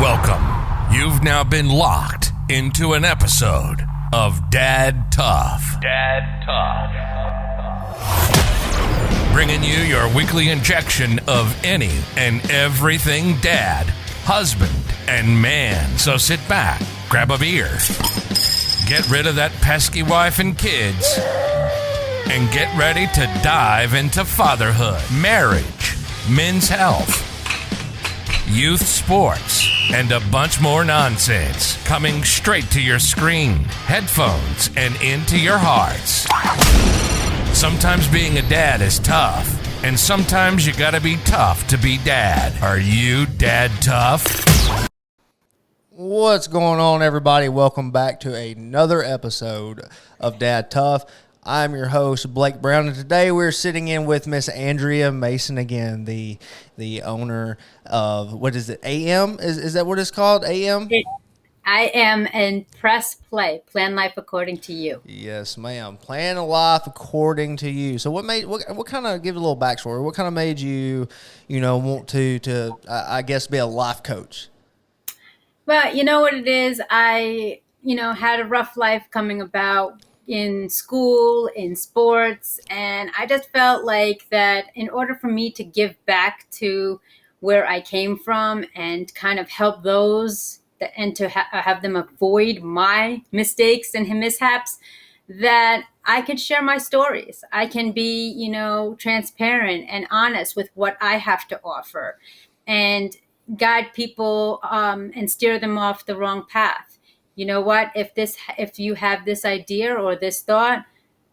Welcome. You've now been locked into an episode of Dad Tough. Dad Tough. Bringing you your weekly injection of any and everything dad, husband, and man. So sit back, grab a beer, get rid of that pesky wife and kids, and get ready to dive into fatherhood, marriage, men's health, youth sports, and a bunch more nonsense coming straight to your screen, headphones, and into your hearts. Sometimes being a dad is tough, and sometimes you gotta be tough to be dad. Are you dad tough? What's going on, everybody? Welcome back to another episode of Dad Tough. I'm your host, Blake Brown, and today we're sitting in with Miss Andrea Mason again, the owner of, what is it, AM? Is that what it's called, AM? I am in Press Play, Plan Life According to You. Yes, ma'am. Plan a life according to you. So what kind of, give a little backstory, what kind of made you, want to I guess, be a life coach? Well, you know what it is? I, had a rough life coming about in school, in sports, and I just felt like that in order for me to give back to where I came from and kind of help those and to have them avoid my mistakes and mishaps, that I could share my stories. I can be, transparent and honest with what I have to offer and guide people and steer them off the wrong path. You know what, if you have this idea or this thought,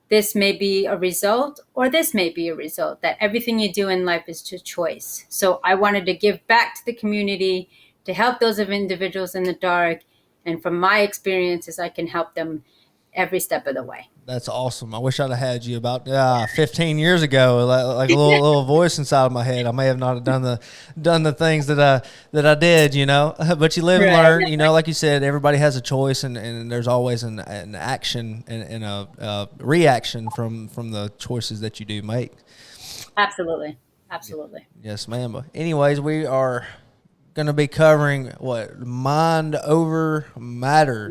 this may be a result or this may be a result, that everything you do in life is to choice. So I wanted to give back to the community, to help those of individuals in the dark. And from my experiences, I can help them every step of the way. That's awesome. I wish I'd have had you about 15 years ago, like a little voice inside of my head. I may have not done the things that I did, But you live and learn. Like you said, everybody has a choice, and there's always an action and a reaction from the choices that you do make. Absolutely. Yes, ma'am. But anyways, we are going to be covering mind over matter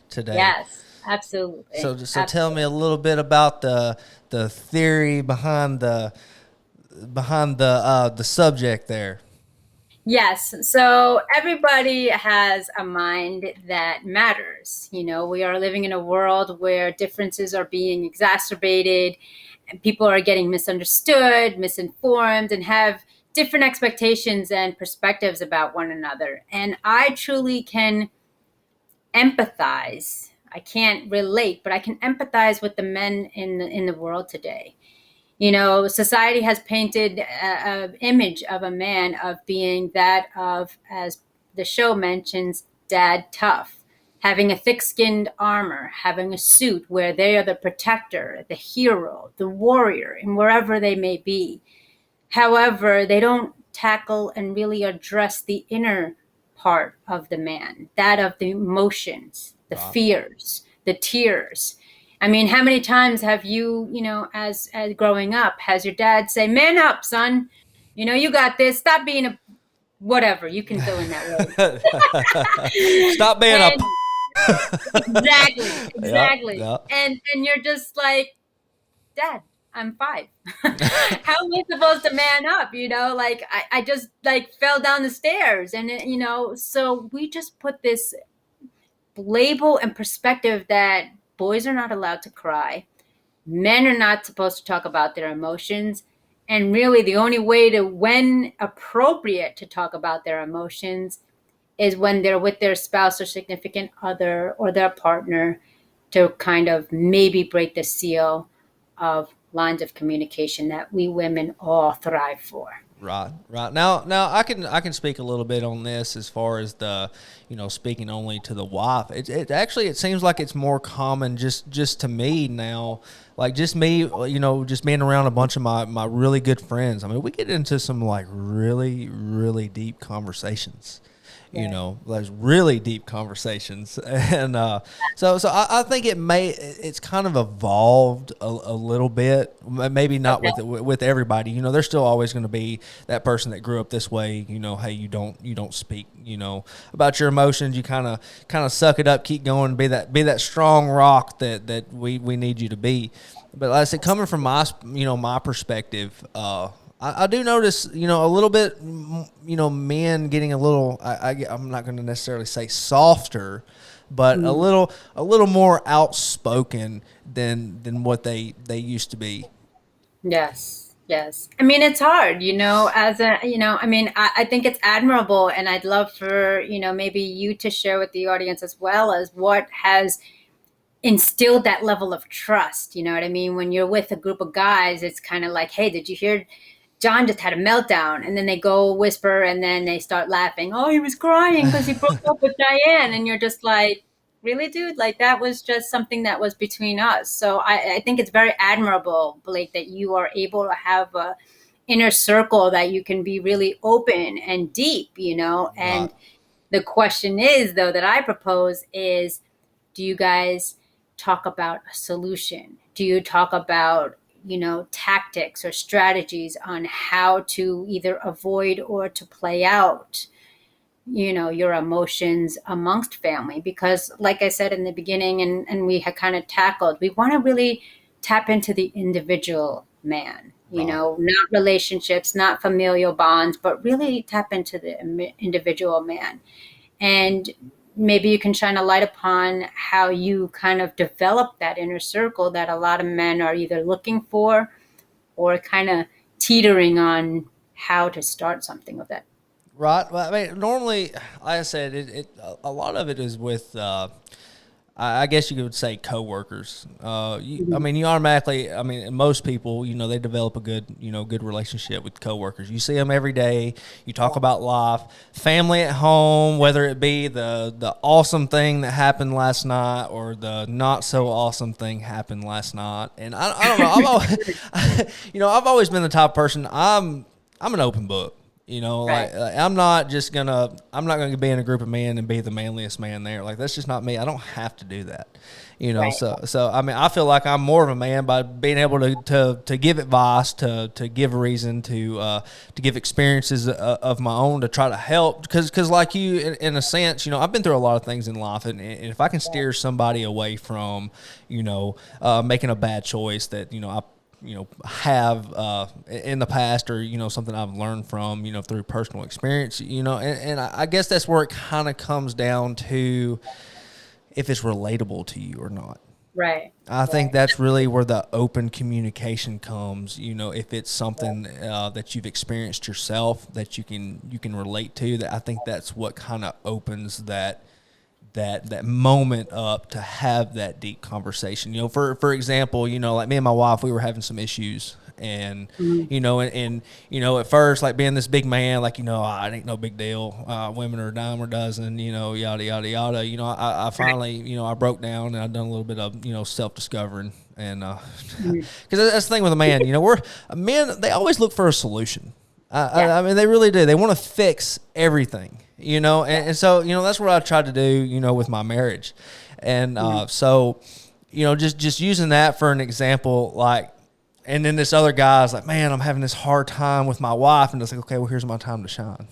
today. Yes. Absolutely. So tell me a little bit about the theory behind the subject there. Yes. So everybody has a mind that matters. We are living in a world where differences are being exacerbated and people are getting misunderstood, misinformed, and have different expectations and perspectives about one another. And I truly can empathize. I can't relate, but I can empathize with the men in the world today. Society has painted an image of a man of being that of, as the show mentions, dad tough, having a thick-skinned armor, having a suit where they are the protector, the hero, the warrior, and wherever they may be. However, they don't tackle and really address the inner part of the man, that of the emotions, the fears, the tears. I mean, how many times have you, as growing up, has your dad say, "Man up, son. You got this. Stop being a whatever." You can fill in that word. Stop being Exactly. Yep. And you're just like, "Dad, I'm 5. How am I supposed to man up? I just fell down the stairs." And, so we just put this label and perspective that boys are not allowed to cry. Men are not supposed to talk about their emotions. And really the only way to, when appropriate, to talk about their emotions is when they're with their spouse or significant other or their partner, to kind of maybe break the seal of lines of communication that we women all thrive for. Right. Now I can speak a little bit on this as far as the, speaking only to the wife. It actually, it seems like it's more common just to me now, like just me, just being around a bunch of my really good friends. I mean, we get into some really, really deep conversations. There's really deep conversations. And so I think it's kind of evolved a little bit, maybe not with everybody. There's still always going to be that person that grew up this way. Hey, you don't speak about your emotions. You kind of suck it up, keep going, be that strong rock that we need you to be. But like I said, coming from my perspective, I do notice, a little bit, men getting a little, I'm not going to necessarily say softer, but a little more outspoken than what they used to be. Yes, yes. I mean, it's hard, I think it's admirable, and I'd love for, maybe you to share with the audience as well as what has instilled that level of trust. You know what I mean? When you're with a group of guys, it's kind of like, hey, did you hear John just had a meltdown? And then they go whisper, and then they start laughing. Oh, he was crying because he broke up with Diane. And you're just like, really, dude? Like, that was just something that was between us. So I think it's very admirable, Blake, that you are able to have a inner circle that you can be really open and deep, And the question is, though, that I propose is, do you guys talk about a solution? Do you talk about tactics or strategies on how to either avoid or to play out, your emotions amongst family? Because like I said in the beginning, and we had kind of tackled, we want to really tap into the individual man, not relationships, not familial bonds, but really tap into the individual man. And maybe you can shine a light upon how you kind of develop that inner circle that a lot of men are either looking for or kind of teetering on how to start something with that. Right. Well, I mean, normally, like I said, a lot of it is with, I guess you could say, coworkers. I mean, you automatically, most people, they develop a good relationship with coworkers. You see them every day. You talk about life, family at home, whether it be the awesome thing that happened last night or the not so awesome thing happened last night. And I don't know. I've always been the type of person. I'm an open book. Right. Like I'm not gonna be in a group of men and be the manliest man there. Like, that's just not me. I don't have to do that. Right. So I mean, I feel like I'm more of a man by being able to give advice, to give a reason, to give experiences of my own to try to help. Because like you, in a sense, I've been through a lot of things in life, and if I can steer somebody away from, making a bad choice that I have in the past, or something I've learned from through personal experience, and I guess that's where it kind of comes down to if it's relatable to you or not. Right. I think that's really where the open communication comes. If it's something that you've experienced yourself that you can relate to, that I think that's what kind of opens that moment up to have that deep conversation. For example, like me and my wife, we were having some issues, and at first, like, being this big man, like, it ain't no big deal. Women are a dime a dozen, yada yada yada. I finally, I broke down, and I've done a little bit of self discovering, and because that's the thing with a man. Men, they always look for a solution. I mean, they really do. They want to fix everything, and so, that's what I tried to do, with my marriage. And so, just using that for an example, like, and then this other guy's like, man, I'm having this hard time with my wife. And it's like, okay, well, here's my time to shine.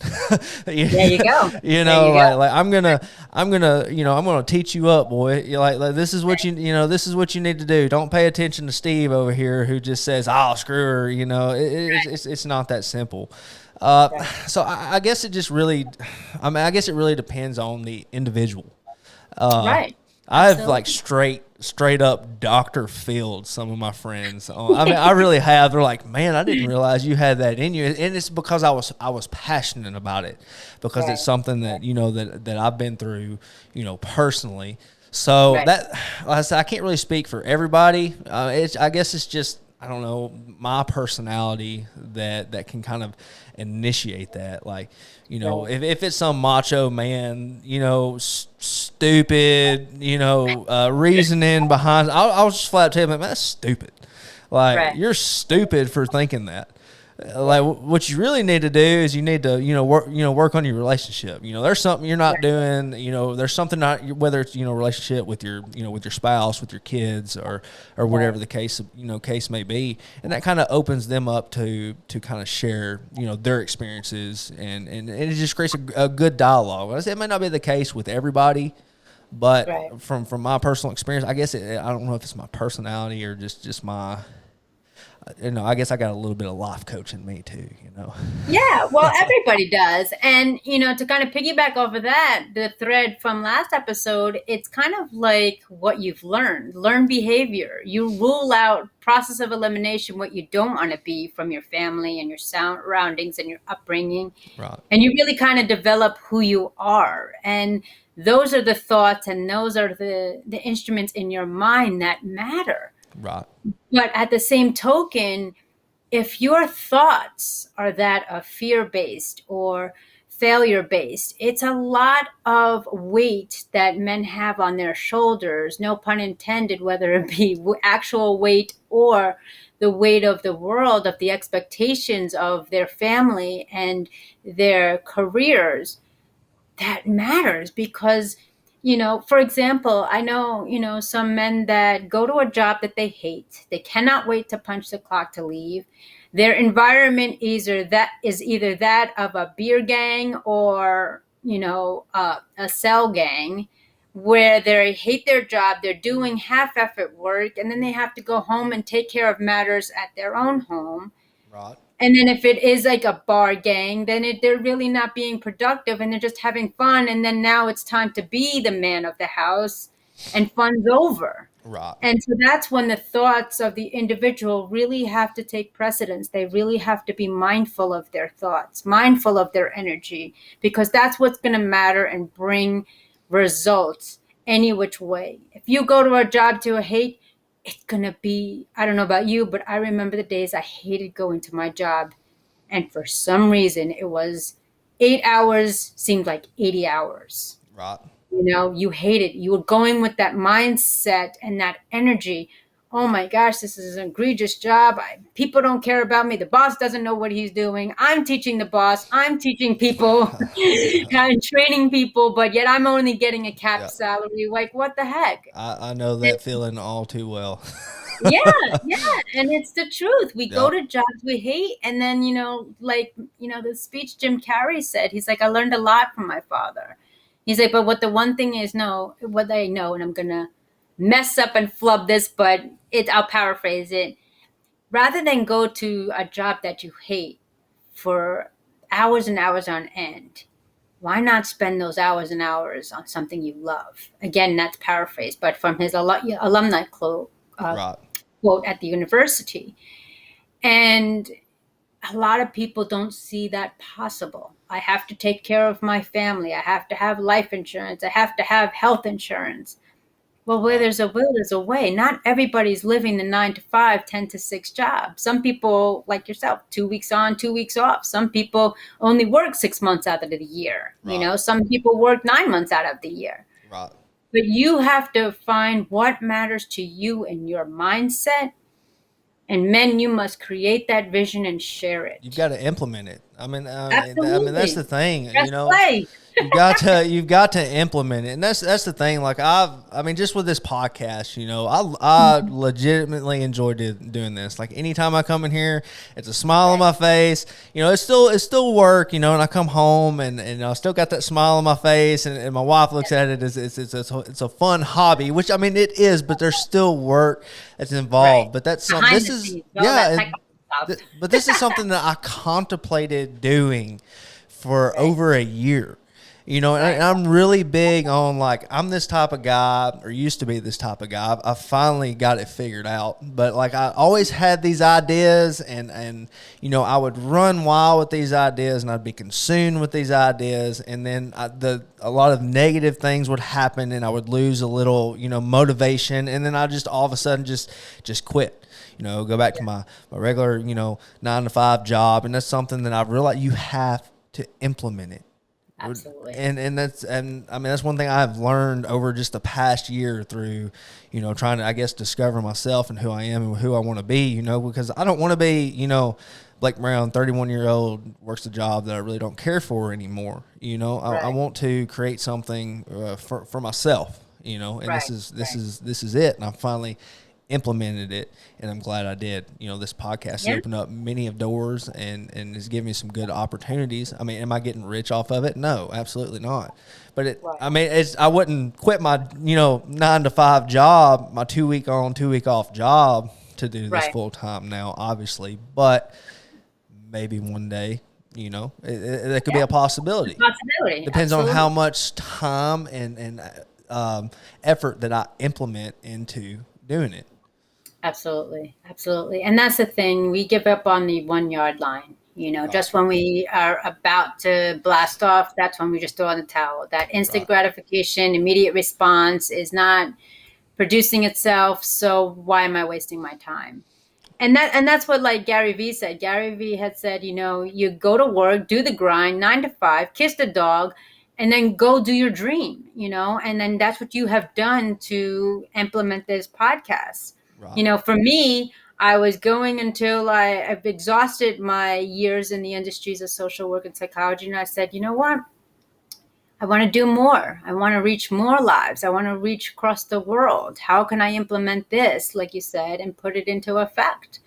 There you go. Like I'm gonna teach you up, boy. Like this is what this is what you need to do. Don't pay attention to Steve over here who just says, oh, screw her. It's not that simple. So I guess it just really, I guess it really depends on the individual. Right. I've like straight up Dr. Phil'd some of my friends. I really have. They're like, man, I didn't realize you had that in you. And it's because I was passionate about it, because it's something that, that I've been through, personally. So that, like I said, I can't really speak for everybody. I guess it's just, I don't know, my personality that can kind of initiate that. Like, if it's some macho man, stupid, reasoning behind, I'll just flat tell him, man, that's stupid. Like, you're stupid for thinking that. like what you really need to do is you need to work on your relationship. There's something you're not doing. There's something not, whether it's relationship with your with your spouse, with your kids, or whatever the case may be, and that kind of opens them up to kind of share their experiences, and it just creates a good dialogue. I say it may not be the case with everybody, but from my personal experience, I guess I don't know if it's my personality or just my, I guess I got a little bit of life coach in me too, Yeah, well, everybody does. And, to kind of piggyback off of that, the thread from last episode, it's kind of like what you've learn behavior. You rule out process of elimination, what you don't want to be from your family and your surroundings and your upbringing. Right. And you really kind of develop who you are. And those are the thoughts and those are the instruments in your mind that matter. Right. But at the same token, if your thoughts are that of fear-based or failure-based, it's a lot of weight that men have on their shoulders, no pun intended, whether it be actual weight or the weight of the world, of the expectations of their family and their careers. That matters because, for example, I know, some men that go to a job that they hate. They cannot wait to punch the clock to leave. Their environment is either that of a beer gang or, a cell gang where they hate their job. They're doing half effort work and then they have to go home and take care of matters at their own home. Right. And then if it is like a bar gang, then they're really not being productive and they're just having fun. And then now it's time to be the man of the house and fun's over. Right. And so that's when the thoughts of the individual really have to take precedence. They really have to be mindful of their thoughts, mindful of their energy, because that's what's going to matter and bring results any which way. If you go to a job to hate, it's going to be, I don't know about you, but I remember the days I hated going to my job. And for some reason, it was 8 hours seemed like 80 hours. Right. You hate it. You were going with that mindset and that energy. Oh my gosh, this is an egregious job. People don't care about me. The boss doesn't know what he's doing. I'm teaching the boss. I'm teaching people and training people, but yet I'm only getting a capped salary. Like, what the heck? I know that feeling all too well. Yeah. And it's the truth. We go to jobs we hate. And then, the speech Jim Carrey said, he's like, I learned a lot from my father. He's like, but what the one thing is, what I know, and I'm going to mess up and flub this, but I'll paraphrase it. Rather than go to a job that you hate for hours and hours on end, why not spend those hours and hours on something you love? Again, that's paraphrased, but from his alumni quote at the university. And a lot of people don't see that possible. I have to take care of my family. I have to have life insurance. I have to have health insurance. Well, where there's a will, there's a way. Not everybody's living the 9 to 5, 10 to 6 job. Some people, like yourself, 2 weeks on, 2 weeks off. Some people only work 6 months out of the year. Right. Some people work 9 months out of the year. Right. But you have to find what matters to you and your mindset. And men, you must create that vision and share it. You've got to implement it. I mean, Absolutely. that's the thing. Press play. You've got to implement it, and that's the thing. Like just with this podcast, I legitimately enjoy doing this. Like anytime I come in here, it's a smile on my face. It's still work. And I come home and I still got that smile on my face, and my wife looks at it as it's a fun hobby, which it is, but there's still work that's involved. Right. But that's Behind this the is scenes, but this is something that I contemplated doing for over a year. And I'm really big on, like, I'm this type of guy, or used to be this type of guy. I finally got it figured out. But, like, I always had these ideas, and I would run wild with these ideas, and I'd be consumed with these ideas. And then a lot of negative things would happen, and I would lose a little, motivation. And then I just all of a sudden just quit. Go back to my regular, 9 to 5 job. And that's something that I've realized you have to implement it. Absolutely. And I mean, that's one thing I've learned over just the past year through, trying to, I guess, discover myself and who I am and who I want to be, because I don't want to be, Blake Brown, 31-year-old, works a job that I really don't care for anymore. I want to create something for myself, and Right. this is it. And I finally implemented it, and I'm glad I did. This podcast has opened up many of doors and has given me some good opportunities. I mean, am I getting rich off of it? No, absolutely not. But I wouldn't quit my 9-to-5 job, my 2-week on, 2-week off job to do this full time now, obviously. But maybe one day, it could be a possibility. Depends on how much time and effort that I implement into doing it. Absolutely. And that's the thing. We give up on the 1 yard line. Just when we are about to blast off, that's when we just throw in the towel. That instant gratification, immediate response is not producing itself. So why am I wasting my time? And that's what, like, Gary Vee said. Gary Vee had said, you go to work, do the grind, 9 to 5, kiss the dog, and then go do your dream, and then that's what you have done to implement this podcast. Right. For me, I was going until I've exhausted my years in the industries of social work and psychology. And I said, you know what? I want to do more. I want to reach more lives. I want to reach across the world. How can I implement this, like you said, and put it into effect?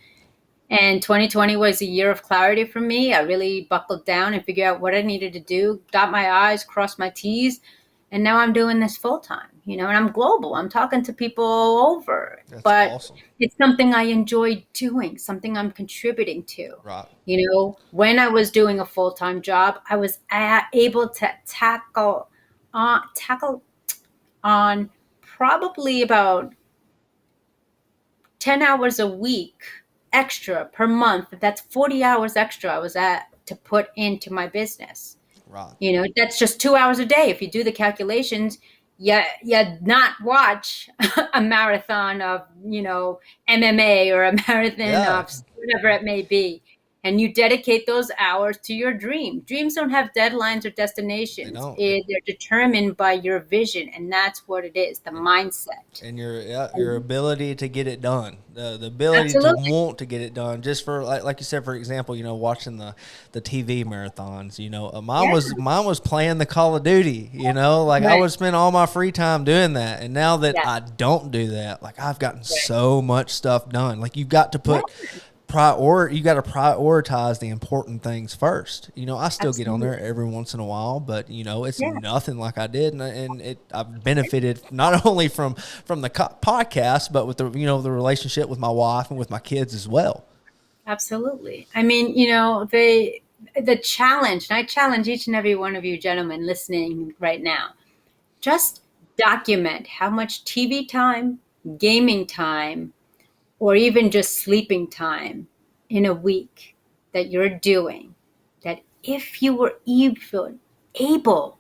And 2020 was a year of clarity for me. I really buckled down and figured out what I needed to do, dot my I's, cross my T's. And now I'm doing this full time, and I'm global. I'm talking to people all over. That's but awesome. It's something I enjoy doing, something I'm contributing to. Right. When I was doing a full-time job, I was able to tackle on probably about 10 hours a week extra per month. That's 40 hours extra I was to put into my business. Right. That's just 2 hours a day. If you do the calculations, you not watch a marathon of, MMA or a marathon of whatever it may be. And you dedicate those hours to your dream. Dreams don't have deadlines or destinations. They're determined by your vision, and that's what it is, the mindset. And your ability to get it done, the ability to want to get it done. Just for like you said, for example, watching the TV marathons. Mine was playing the Call of Duty. I would spend all my free time doing that. And now that I don't do that, I've gotten so much stuff done. You've got to put. You got to prioritize the important things first. I still get on there every once in a while, but it's nothing like I did, and I've benefited not only from the podcast, but with the the relationship with my wife and with my kids as well. Absolutely. I mean, the challenge, and I challenge each and every one of you gentlemen listening right now, just document how much TV time, gaming time, or even just sleeping time in a week that you're doing, that if you were even able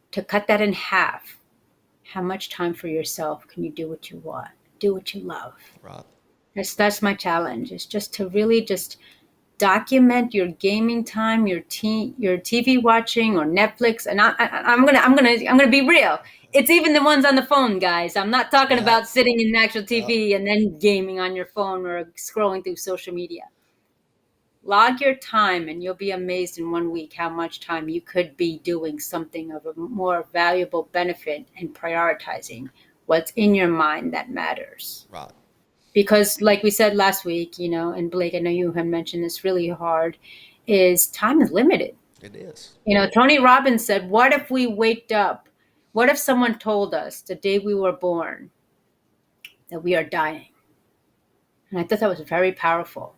to cut that in half, how much time for yourself can you do what you want, do what you love? Right. That's my challenge, is just to really just document your gaming time, your TV watching or Netflix. And I'm gonna be real. It's even the ones on the phone, guys. I'm not talking about sitting in actual TV and then gaming on your phone or scrolling through social media. Log your time, and you'll be amazed in 1 week how much time you could be doing something of a more valuable benefit and prioritizing what's in your mind that matters. Right. Because like we said last week, and Blake, I know you had mentioned this really hard, is time is limited. It is. Tony Robbins said, what if we waked up? What if someone told us the day we were born that we are dying? And I thought that was very powerful.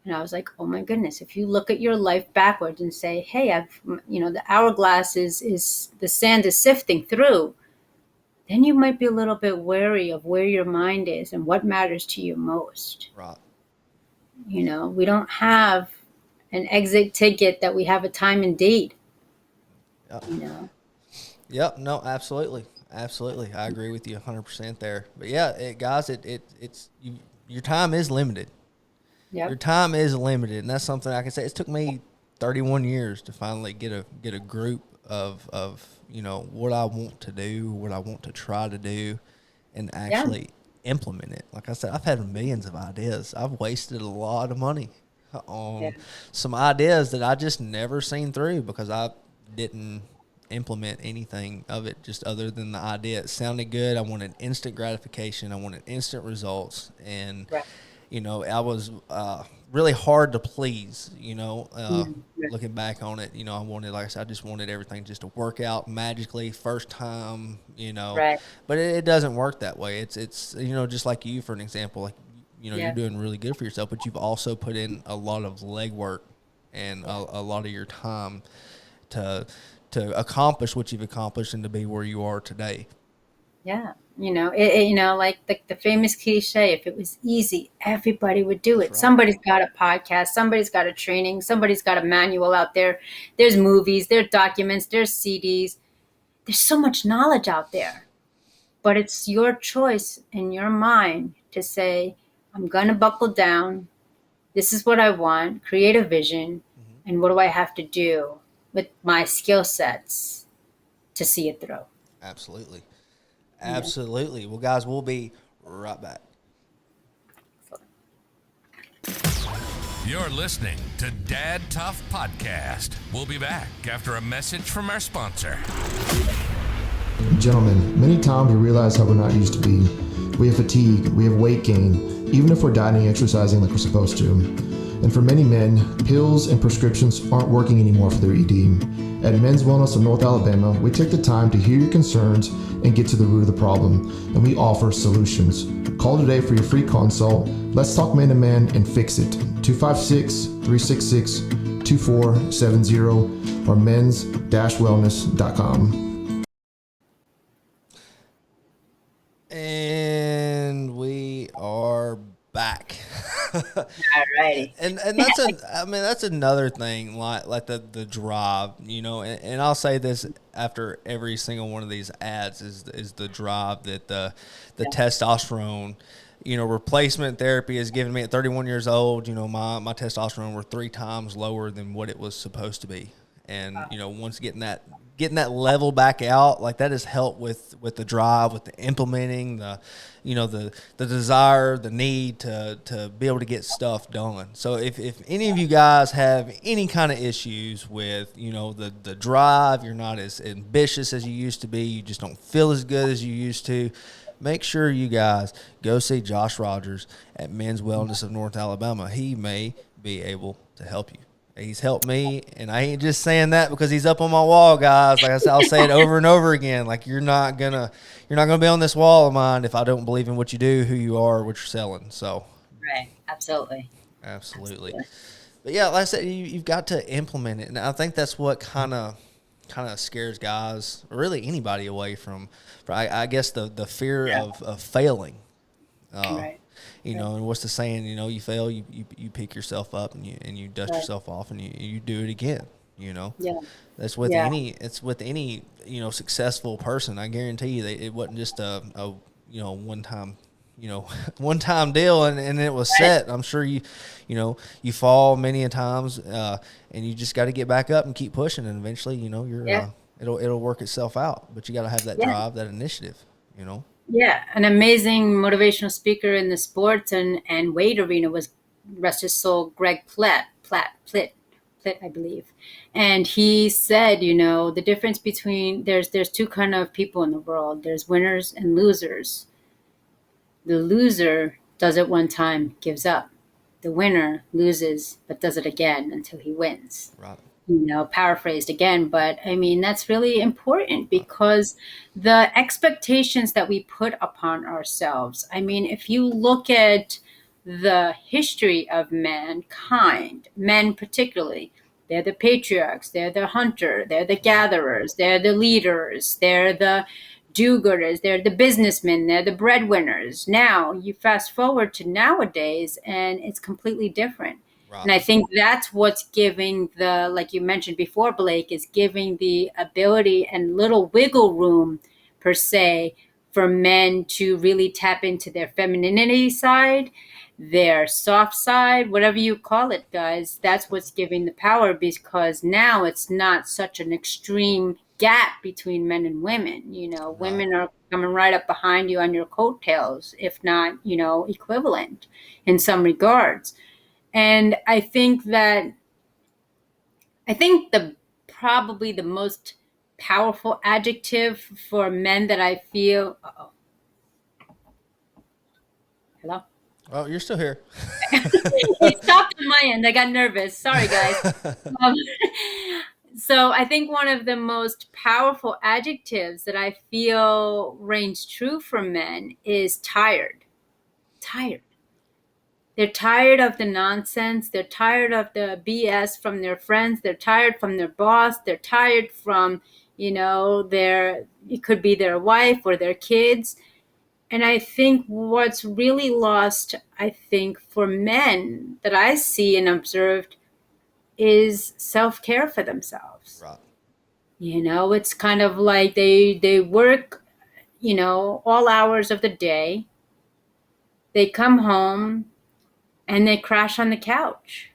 And I was like, oh my goodness, if you look at your life backwards and say, hey, the hourglass is the sand is sifting through, then you might be a little bit wary of where your mind is and what matters to you most. Right. We don't have an exit ticket that we have a time and date. Yep. Yep. No, absolutely. Absolutely. I agree with you 100% there. But yeah, guys, your time is limited. Yep. Your time is limited. And that's something I can say. It took me 31 years to finally get a group of what I want to do, what I want to try to do, and Yeah. actually implement it. Like I said, I've had millions of ideas. I've wasted a lot of money Yeah. on some ideas that I just never seen through because I didn't implement anything of it just other than the idea. It sounded good. I wanted instant gratification. I wanted instant results. And, Right. I was really hard to please, Right. looking back on it. I wanted, like I said, I just wanted everything just to work out magically first time, Right. but it doesn't work that way. It's just like you, for an example, like, you're Yeah. doing really good for yourself, but you've also put in a lot of legwork and Yeah. a lot of your time to accomplish what you've accomplished and to be where you are today. Yeah. Like the famous cliche, if it was easy, everybody would do That's it. right. Somebody's got a podcast, somebody's got a training, somebody's got a manual out there. There's movies, there's documents, there's CDs. There's so much knowledge out there. But it's your choice in your mind to say, I'm going to buckle down. This is what I want, create a vision. Hmm. And what do I have to do with my skill sets to see it through? Absolutely. Yeah. Absolutely. Well, guys, we'll be right back. You're listening to Dad Tough Podcast. We'll be back after a message from our sponsor. Gentlemen, many times we realize how we're not used to be. We have fatigue, we have weight gain, even if we're dieting and exercising like we're supposed to. And for many men, pills and prescriptions aren't working anymore for their ED. At Men's Wellness of North Alabama, we take the time to hear your concerns and get to the root of the problem, and we offer solutions. Call today for your free consult. Let's talk man to man and fix it. 256-366-2470 or men's-wellness.com. And we are back. Alrighty. And that's another thing, like the drive, and I'll say this after every single one of these ads is the drive that the testosterone, replacement therapy is giving me at 31 years old. My testosterone were 3 times lower than what it was supposed to be. And, once getting that level back out, like that has helped with the drive, with the implementing, the desire, the need to be able to get stuff done. So if any of you guys have any kind of issues with, the drive, you're not as ambitious as you used to be, you just don't feel as good as you used to, make sure you guys go see Josh Rogers at Men's Wellness of North Alabama. He may be able to help you. He's helped me, and I ain't just saying that because he's up on my wall, guys. Like I said, I'll say it over and over again. Like you're not gonna be on this wall of mine if I don't believe in what you do, who you are, what you're selling. So, Right. Absolutely. absolutely. But yeah, like I said, you've got to implement it, and I think that's what kind of scares guys, or really anybody, away from I guess the fear of failing. Right. And what's the saying? You fail, you pick yourself up and you dust Right. yourself off and you do it again. Yeah. That's with Yeah. any successful person. I guarantee you that it wasn't just a one time one time deal and it was set. I'm sure you fall many a times and you just got to get back up and keep pushing, and eventually you're it'll work itself out. But you got to have that Yeah. drive, that initiative. Yeah, an amazing motivational speaker in the sports and weight arena was, rest his soul, Greg Plitt, I believe. And he said, the difference between there's 2 kind of people in the world. There's winners and losers. The loser does it one time, gives up. The winner loses but does it again until he wins. Right. Paraphrased again, but I mean, that's really important because the expectations that we put upon ourselves. I mean, if you look at the history of mankind, men particularly, they're the patriarchs, they're the hunter, they're the gatherers, they're the leaders, they're the do-gooders, they're the businessmen, they're the breadwinners. Now you fast forward to nowadays and it's completely different. Right. And I think that's what's giving like you mentioned before, Blake, is giving the ability and little wiggle room per se for men to really tap into their femininity side, their soft side, whatever you call it, guys. That's what's giving the power, because now it's not such an extreme gap between men and women. Women are coming right up behind you on your coattails, if not, equivalent in some regards. And I think the probably the most powerful adjective for men that I feel. Uh-oh. Hello? Oh, you're still here. It stopped on my end. I got nervous. Sorry, guys. Um, so I think one of the most powerful adjectives that I feel reigns true for men is tired. Tired. They're tired of the nonsense. They're tired of the BS from their friends. They're tired from their boss. They're tired from, it could be their wife or their kids. And I think what's really lost, I think, for men that I see and observed is self-care for themselves. Right. It's kind of like they work, all hours of the day. They come home and they crash on the couch,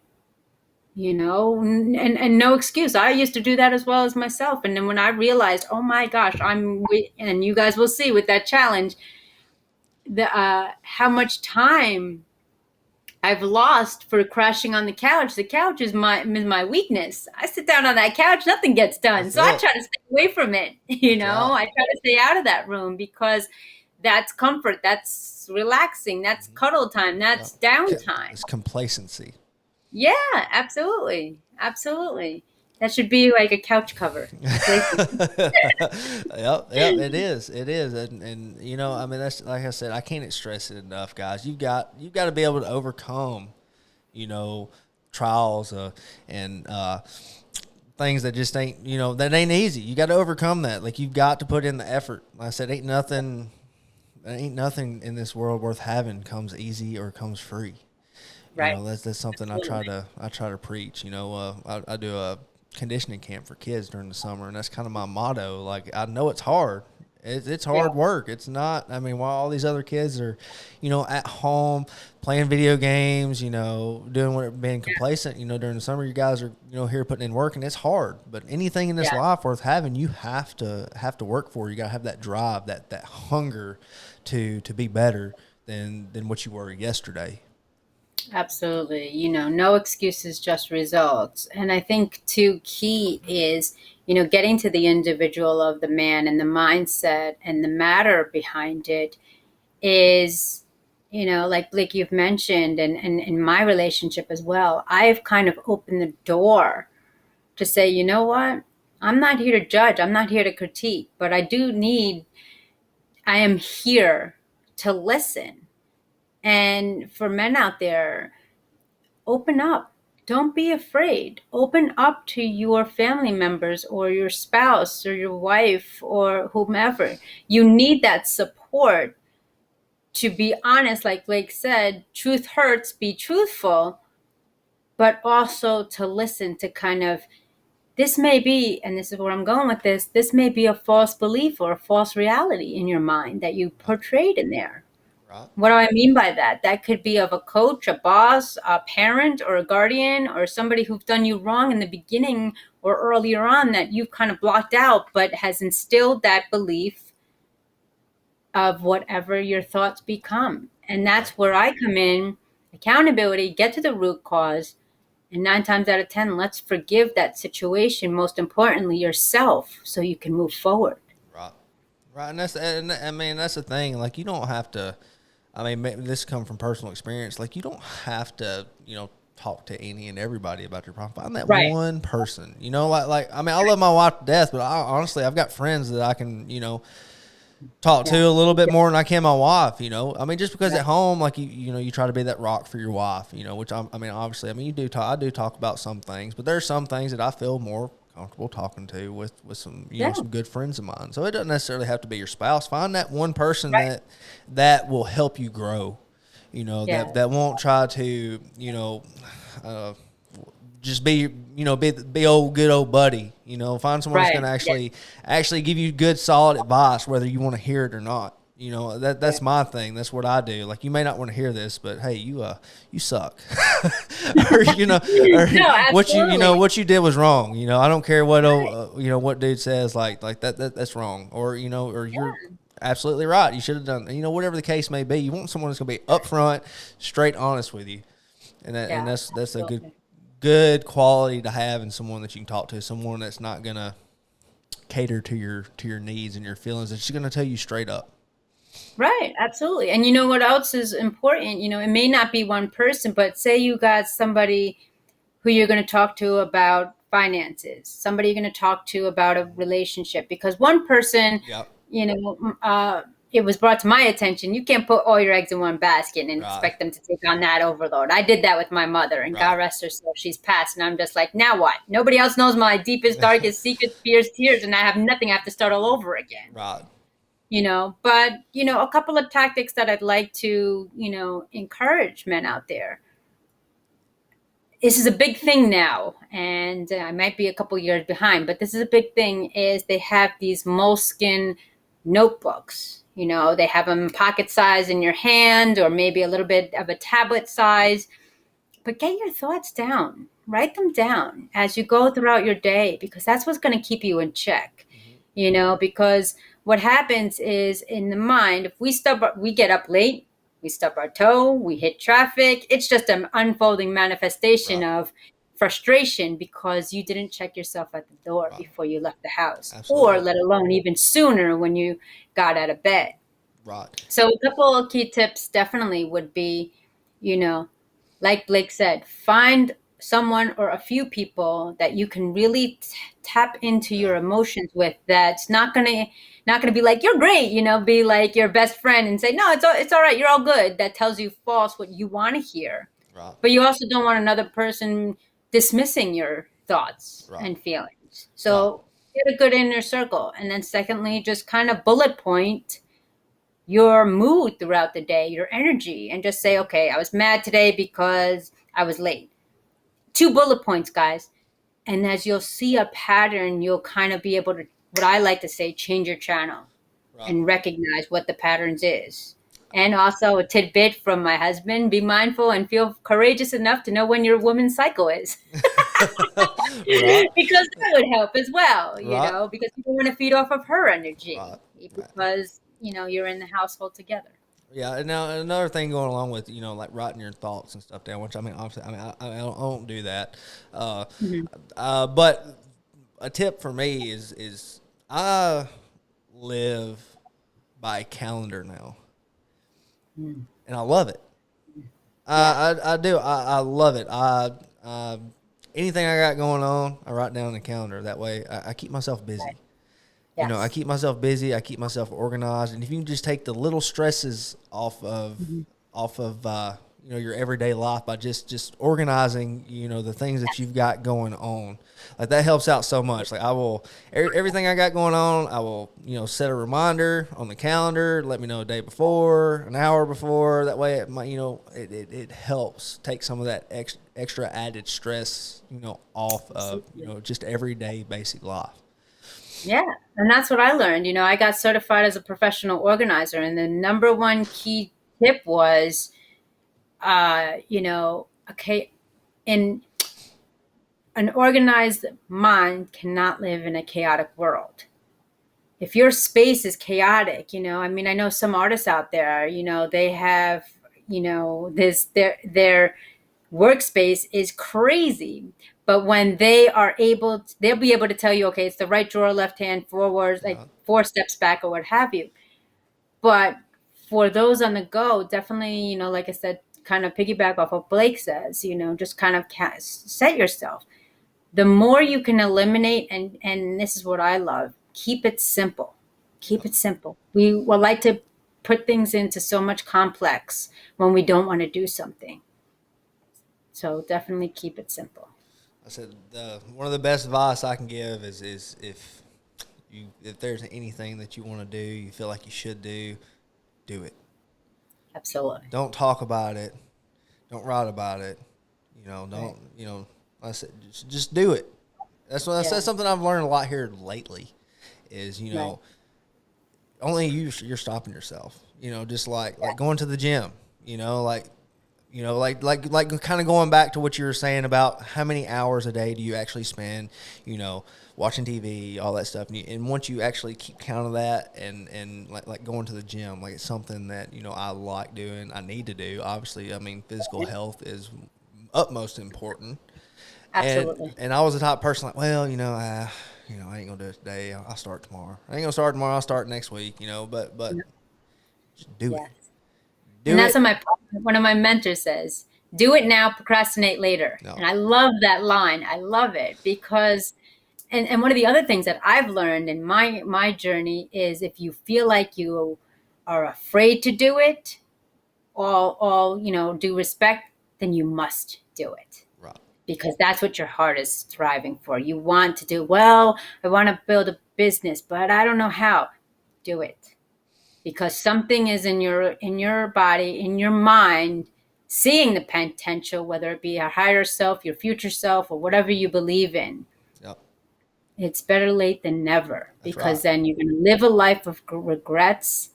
and no excuse. I used to do that as well as myself. And then when I realized, oh my gosh, and you guys will see with that challenge, how much time I've lost for crashing on the couch. The couch is my weakness. I sit down on that couch, nothing gets done. I try to stay away from it. I try to stay out of that room, because that's comfort. That's relaxing. That's cuddle time. That's downtime. It's complacency. Yeah, absolutely. Absolutely. That should be like a couch cover. Yep, it is. It is. And I mean, that's, like I said, I can't stress it enough, guys. You've got to be able to overcome, trials and things that just ain't, that ain't easy. You got to overcome that. Like, you've got to put in the effort. Like I said, ain't nothing in this world worth having comes easy or comes free. Right. That's something I try to preach. I do a conditioning camp for kids during the summer, and that's kind of my motto. Like, I know it's hard. It's hard work. It's not. I mean, while all these other kids are, at home playing video games, being complacent, during the summer, you guys are, here putting in work, and it's hard. But anything in this life worth having, you have to work for. You got to have that drive, that hunger to be better than what you were yesterday. Absolutely. No excuses, just results. And I think too key is, getting to the individual of the man and the mindset and the matter behind it is, like you've mentioned, and in my relationship as well, I've kind of opened the door to say, you know what? I'm not here to judge. I'm not here to critique, but I am here to listen. And for men out there, open up. Don't be afraid. Open up to your family members or your spouse or your wife or whomever. You need that support to be honest. Like Blake said, truth hurts, be truthful, but also to listen, to kind of, this may be, and this is where I'm going with this may be a false belief or a false reality in your mind that you portrayed in there. What do I mean by that? That could be of a coach, a boss, a parent, or a guardian, or somebody who's done you wrong in the beginning or earlier on that you've kind of blocked out, but has instilled that belief of whatever your thoughts become. And that's where I come in. Accountability, get to the root cause, and 9 times out of 10, let's forgive that situation. Most importantly, yourself, so you can move forward. Right. And that's the thing. Like, you don't have to. I mean, this comes from personal experience. Like, you don't have to, talk to any and everybody about your problem. Find that one person, I love my wife to death, but honestly, I've got friends that I can, talk to a little bit more than I can my wife, just because at home, like, you try to be that rock for your wife, which obviously, I do talk about some things, but there's some things that I feel more comfortable talking to with some some good friends of mine. So it doesn't necessarily have to be your spouse. Find that one person that will help you grow. That won't try to just be be old good old buddy. Find someone that's going to actually give you good solid advice, whether you want to hear it or not. You know, that's my thing. That's what I do. Like, you may not want to hear this, but hey, you suck. Or, you know, or No, what you did was wrong. You know, I don't care what what dude says, like that's wrong. Or, you know, or you're absolutely right. You should have done, you know, whatever the case may be. You want someone that's going to be upfront, straight honest with you. And that's a good quality to have in someone that you can talk to, someone that's not going to cater to your needs and your feelings. It's just going to tell you straight up. Right, absolutely. And you know what else is important? You know, it may not be one person, but say you got somebody who you're going to talk to about finances, somebody you're going to talk to about a relationship, because one person, Yep. you know, it was brought to my attention, you can't put all your eggs in one basket and expect them to take on that overload. I did that with my mother, and God rest her soul, she's passed. And I'm just like, now what? Nobody else knows my deepest, darkest secrets, fears, tears, and I have nothing. I have to start all over again. Right. You know, but, you know, a couple of tactics that I'd like to, you know, encourage men out there. This is a big thing now, and I might be a couple years behind, but this is a big thing, is they have these moleskin notebooks. You know, they have them pocket size in your hand, or maybe a little bit of a tablet size, but get your thoughts down, write them down as you go throughout your day, because that's what's going to keep you in check, you know, because what happens is, in the mind, if we get up late, we stub our toe, we hit traffic. It's just an unfolding manifestation of frustration because you didn't check yourself at the door before you left the house. Absolutely. Or let alone even sooner when you got out of bed. Right. So a couple of key tips definitely would be, you know, like Blake said, find someone or a few people that you can really tap into your emotions with, that's not gonna be like, you're great, you know, be like your best friend and say, no, it's all right, you're all good. That tells you false what you want to hear. Right. But you also don't want another person dismissing your thoughts and feelings. So get a good inner circle. And then secondly, just kind of bullet point your mood throughout the day, your energy, and just say, okay, I was mad today because I was late. 2 bullet points, guys. And as you'll see a pattern, you'll kind of be able to, what I like to say, change your channel and recognize what the patterns is. And also a tidbit from my husband, be mindful and feel courageous enough to know when your woman's cycle is. Because that would help as well, you know, because you don't want to feed off of her energy because, you know, you're in the household together. Yeah, and now another thing going along with, you know, like writing your thoughts and stuff down, which I mean, obviously, I don't do that. But a tip for me is I live by calendar now, and I love it. I do. I love it. Anything I got going on, I write down in the calendar. That way, I keep myself busy. Yes. You know, I keep myself busy. I keep myself organized. And if you can just take the little stresses off of you know, your everyday life by just organizing, you know, the things that you've got going on, like that helps out so much. Like I will, everything I got going on, I will, you know, set a reminder on the calendar, let me know a day before, an hour before. That way, it helps take some of that extra added stress, you know, off of, you know, just everyday basic life. Yeah, and that's what I learned. You know, I got certified as a professional organizer, and the number one key tip was, you know, okay, an organized mind cannot live in a chaotic world. If your space is chaotic, you know, I mean, I know some artists out there, you know, they have, you know, their workspace is crazy. But when they are able, they'll be able to tell you, okay, it's the right drawer, left hand, forward, like 4 steps back or what have you. But for those on the go, definitely, you know, like I said, kind of piggyback off what Blake says, you know, just kind of set yourself. The more you can eliminate, and this is what I love, keep it simple. Keep it simple. We would like to put things into so much complex when we don't want to do something. So definitely keep it simple. I said one of the best advice I can give is if there's anything that you want to do, you feel like you should do it. Absolutely. Don't talk about it. Don't write about it. You know, don't, you know, I said, just do it. That's something I've learned a lot here lately is, you know, only you're stopping yourself. Just like going to the gym. Like kind of going back to what you were saying about how many hours a day do you actually spend, watching TV, all that stuff. And once you actually keep count of that and like going to the gym, like it's something that, I like doing, I need to do. Obviously, I mean, physical health is utmost important. Absolutely. And I was the type of person like, well, I ain't gonna do it today. I'll start tomorrow. I ain't gonna start tomorrow. I'll start next week, but just do it. And that's what one of my mentors says, do it now, procrastinate later. No. And I love that line. I love it because, and one of the other things that I've learned in my journey is if you feel like you are afraid to do it, all due respect, then you must do it. Right. Because that's what your heart is striving for. You want to do, well, I want to build a business, but I don't know how. Do it. Because something is in your body, in your mind, seeing the potential, whether it be a higher self, your future self, or whatever you believe in. Yep. It's better late than never. That's because right. Then you're going to live a life of regrets,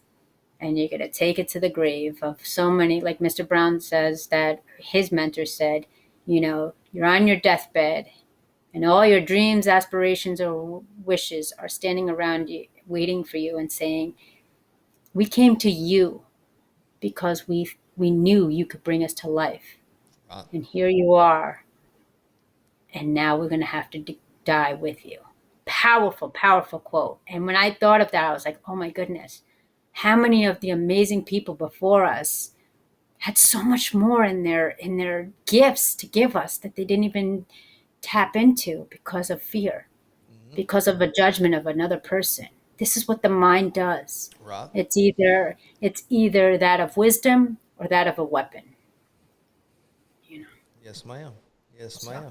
and you're going to take it to the grave of so many, like Mr. Brown says, that his mentor said, you're on your deathbed, and all your dreams, aspirations, or wishes are standing around you, waiting for you and saying, we came to you because we knew you could bring us to life. Right. And here you are. And now we're going to have to die with you. Powerful, powerful quote. And when I thought of that, I was like, oh my goodness, how many of the amazing people before us had so much more in their gifts to give us that they didn't even tap into because of fear, because of a judgment of another person. This is what the mind does. Right. It's either that of wisdom or that of a weapon. Yes, ma'am. Yes, ma'am.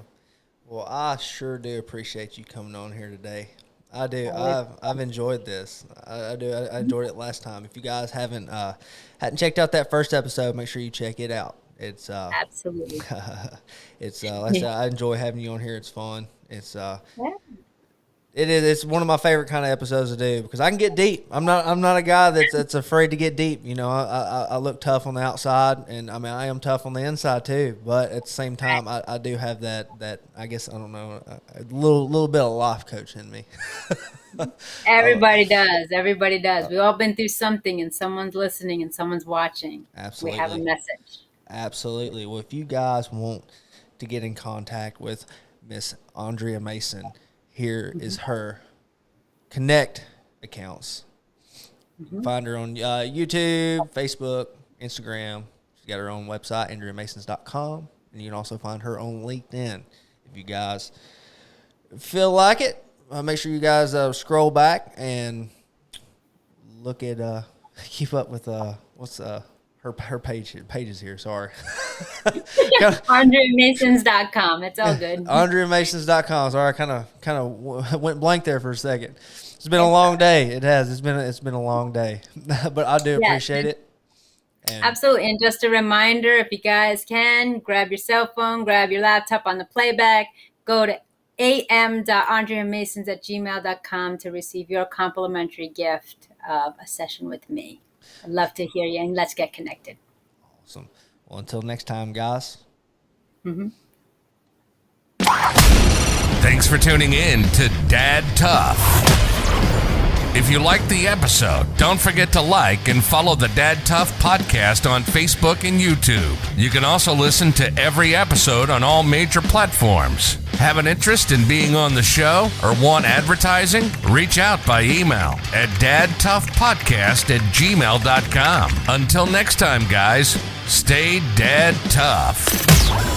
Well, I sure do appreciate you coming on here today. I do. I've enjoyed this. I do. I enjoyed it last time. If you guys hadn't checked out that first episode, make sure you check it out. It's absolutely. It's like I said, I enjoy having you on here. It's fun. It's It is. It's one of my favorite kind of episodes to do because I can get deep. I'm not a guy that's afraid to get deep. I look tough on the outside, and I mean I am tough on the inside too. But at the same time, I do have that I guess I don't know a little bit of life coach in me. Everybody does. Everybody does. We've all been through something, and someone's listening, and someone's watching. Absolutely, we have a message. Absolutely. Well, if you guys want to get in contact with Miss Andrea Mason, here is her connect accounts. Find her on YouTube, Facebook, Instagram. She's got her own website, AndreaMasons.com. And you can also find her on LinkedIn. If you guys feel like it, make sure you guys scroll back and look at, keep up with, what's her pages here, sorry. AndreaMasons.com. It's all good. AndreaMasons.com. Sorry, I kind of went blank there for a second. It's been a long day. It has. It's been a long day, but I do appreciate it. And absolutely. And just a reminder, if you guys can, grab your cell phone, grab your laptop on the playback, go to am.andreamasons@gmail.com to receive your complimentary gift of a session with me. I'd love to hear you, and let's get connected. Awesome. Well, until next time, guys. Thanks for tuning in to Dad Tough. If you liked the episode, don't forget to like and follow the Dad Tough podcast on Facebook and YouTube. You can also listen to every episode on all major platforms. Have an interest in being on the show or want advertising? Reach out by email at dadtoughpodcast@gmail.com. Until next time, guys, stay Dad Tough.